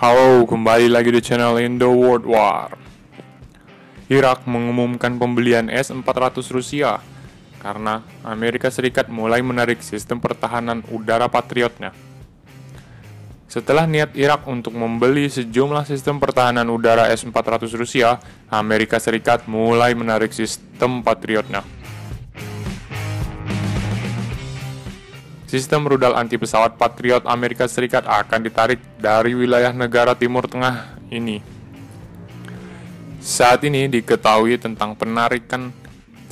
Halo, kembali lagi di channel Indo World War. Irak mengumumkan pembelian S-400 Rusia karena Amerika Serikat mulai menarik sistem pertahanan udara Patriotnya. Setelah niat Irak untuk membeli sejumlah sistem pertahanan udara S-400 Rusia, Amerika Serikat mulai menarik sistem Patriotnya. Sistem rudal anti pesawat Patriot Amerika Serikat akan ditarik dari wilayah negara Timur Tengah ini. Saat ini diketahui tentang penarikan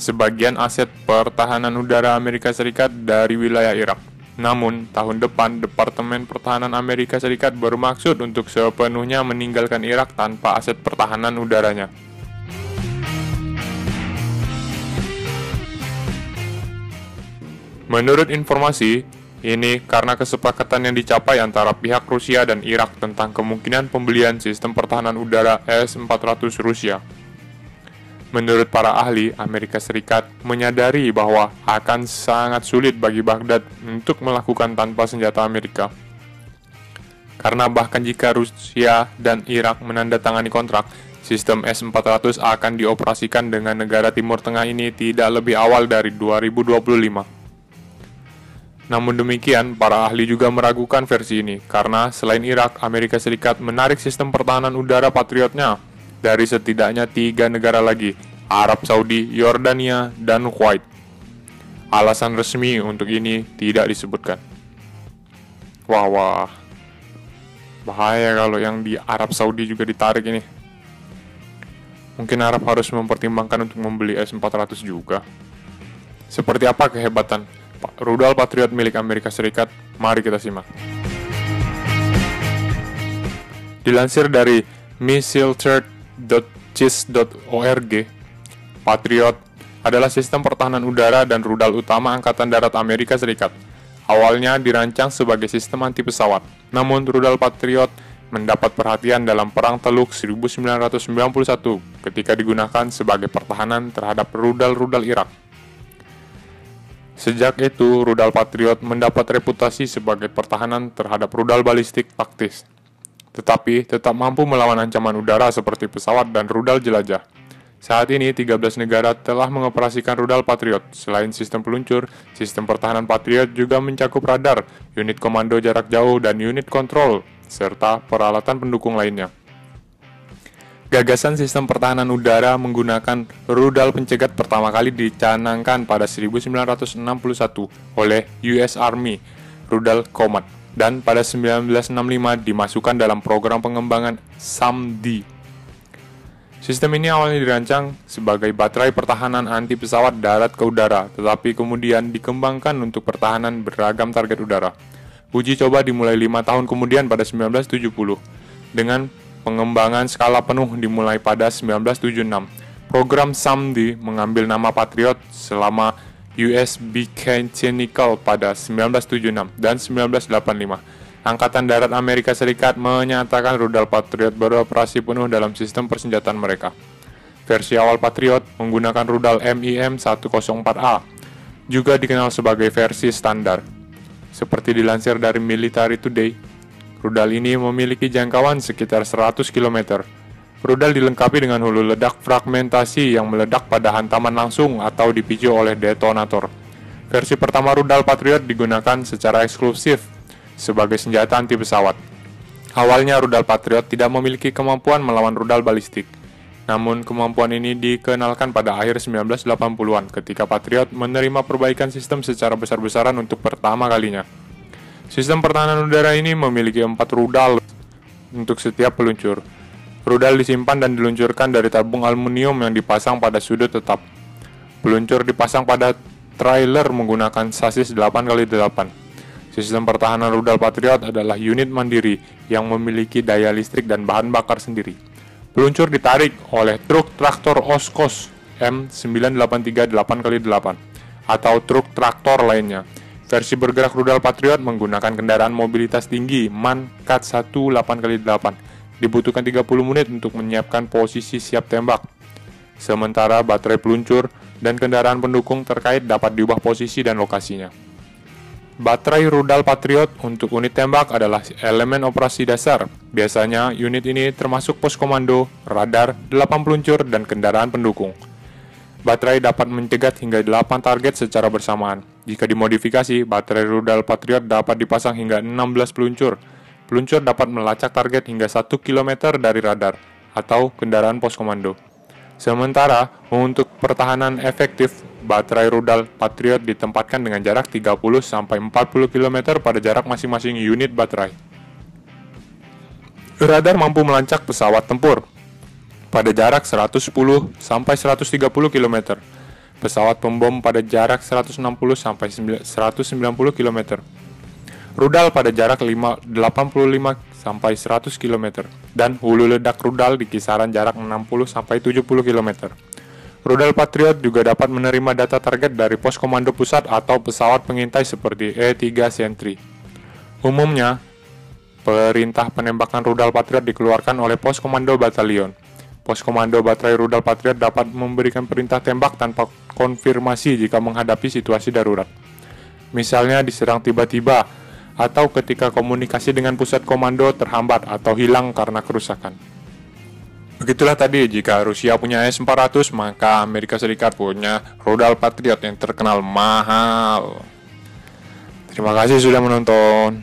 sebagian aset pertahanan udara Amerika Serikat dari wilayah Irak. Namun, tahun depan Departemen Pertahanan Amerika Serikat bermaksud untuk sepenuhnya meninggalkan Irak tanpa aset pertahanan udaranya. Menurut informasi, ini karena kesepakatan yang dicapai antara pihak Rusia dan Irak tentang kemungkinan pembelian sistem pertahanan udara S-400 Rusia. Menurut para ahli, Amerika Serikat menyadari bahwa akan sangat sulit bagi Baghdad untuk melakukan tanpa senjata Amerika. Karena bahkan jika Rusia dan Irak menandatangani kontrak, sistem S-400 akan dioperasikan dengan negara Timur Tengah ini tidak lebih awal dari 2025. Namun demikian, para ahli juga meragukan versi ini, karena selain Irak, Amerika Serikat menarik sistem pertahanan udara Patriotnya dari setidaknya 3 negara lagi, Arab Saudi, Yordania, dan Kuwait. Alasan resmi untuk ini tidak disebutkan. Wah, bahaya kalau yang di Arab Saudi juga ditarik ini. Mungkin Arab harus mempertimbangkan untuk membeli S-400 juga. Seperti apa kehebatan rudal Patriot milik Amerika Serikat? Mari kita simak. Dilansir dari missilethreat.cis.org, Patriot adalah sistem pertahanan udara dan rudal utama Angkatan Darat Amerika Serikat. Awalnya dirancang sebagai sistem anti pesawat, namun rudal Patriot mendapat perhatian dalam Perang Teluk 1991 ketika digunakan sebagai pertahanan terhadap rudal-rudal Irak. Sejak itu, rudal Patriot mendapat reputasi sebagai pertahanan terhadap rudal balistik taktis, tetapi tetap mampu melawan ancaman udara seperti pesawat dan rudal jelajah. Saat ini, 13 negara telah mengoperasikan rudal Patriot. Selain sistem peluncur, sistem pertahanan Patriot juga mencakup radar, unit komando jarak jauh, dan unit kontrol, serta peralatan pendukung lainnya. Gagasan sistem pertahanan udara menggunakan rudal pencegat pertama kali dicanangkan pada 1961 oleh US Army Rudal Command dan pada 1965 dimasukkan dalam program pengembangan SAM-D. Sistem ini awalnya dirancang sebagai baterai pertahanan anti pesawat darat ke udara, tetapi kemudian dikembangkan untuk pertahanan beragam target udara. Uji coba dimulai 5 tahun kemudian pada 1970 dengan pengembangan skala penuh dimulai pada 1976. Program SAM-D mengambil nama Patriot selama US Bicentennial pada 1976 dan 1985. Angkatan Darat Amerika Serikat menyatakan rudal Patriot beroperasi penuh dalam sistem persenjataan mereka. Versi awal Patriot menggunakan rudal MIM-104A, juga dikenal sebagai versi standar. Seperti dilansir dari Military Today, rudal ini memiliki jangkauan sekitar 100 km. Rudal dilengkapi dengan hulu ledak fragmentasi yang meledak pada hantaman langsung atau dipicu oleh detonator. Versi pertama rudal Patriot digunakan secara eksklusif sebagai senjata anti pesawat. Awalnya rudal Patriot tidak memiliki kemampuan melawan rudal balistik. Namun kemampuan ini dikenalkan pada akhir 1980-an ketika Patriot menerima perbaikan sistem secara besar-besaran untuk pertama kalinya. Sistem pertahanan udara ini memiliki 4 rudal untuk setiap peluncur. Rudal disimpan dan diluncurkan dari tabung aluminium yang dipasang pada sudut tetap. Peluncur dipasang pada trailer menggunakan sasis 8x8. Sistem pertahanan rudal Patriot adalah unit mandiri yang memiliki daya listrik dan bahan bakar sendiri. Peluncur ditarik oleh truk traktor Oshkosh M983 8x8 atau truk traktor lainnya. Versi bergerak rudal Patriot menggunakan kendaraan mobilitas tinggi MAN Cat 1 8x8. Dibutuhkan 30 menit untuk menyiapkan posisi siap tembak. Sementara baterai peluncur dan kendaraan pendukung terkait dapat diubah posisi dan lokasinya. Baterai rudal Patriot untuk unit tembak adalah elemen operasi dasar. Biasanya, unit ini termasuk pos komando, radar, 8 peluncur, dan kendaraan pendukung. Baterai dapat mencegat hingga 8 target secara bersamaan. Jika dimodifikasi, baterai rudal Patriot dapat dipasang hingga 16 peluncur. Peluncur dapat melacak target hingga 1 km dari radar atau kendaraan pos komando. Sementara, untuk pertahanan efektif, baterai rudal Patriot ditempatkan dengan jarak 30-40 km pada jarak masing-masing unit baterai. Radar mampu melacak pesawat tempur pada jarak 110-130 km, pesawat pembom pada jarak 160-190 km, rudal pada jarak 85-100 km, dan hulu ledak rudal di kisaran jarak 60-70 km. Rudal Patriot juga dapat menerima data target dari pos komando pusat atau pesawat pengintai seperti E-3 Sentry. Umumnya, perintah penembakan rudal Patriot dikeluarkan oleh pos komando batalion. Pos komando baterai rudal Patriot dapat memberikan perintah tembak tanpa konfirmasi jika menghadapi situasi darurat. Misalnya diserang tiba-tiba, atau ketika komunikasi dengan pusat komando terhambat atau hilang karena kerusakan. Begitulah tadi, jika Rusia punya S-400, maka Amerika Serikat punya rudal Patriot yang terkenal mahal. Terima kasih sudah menonton.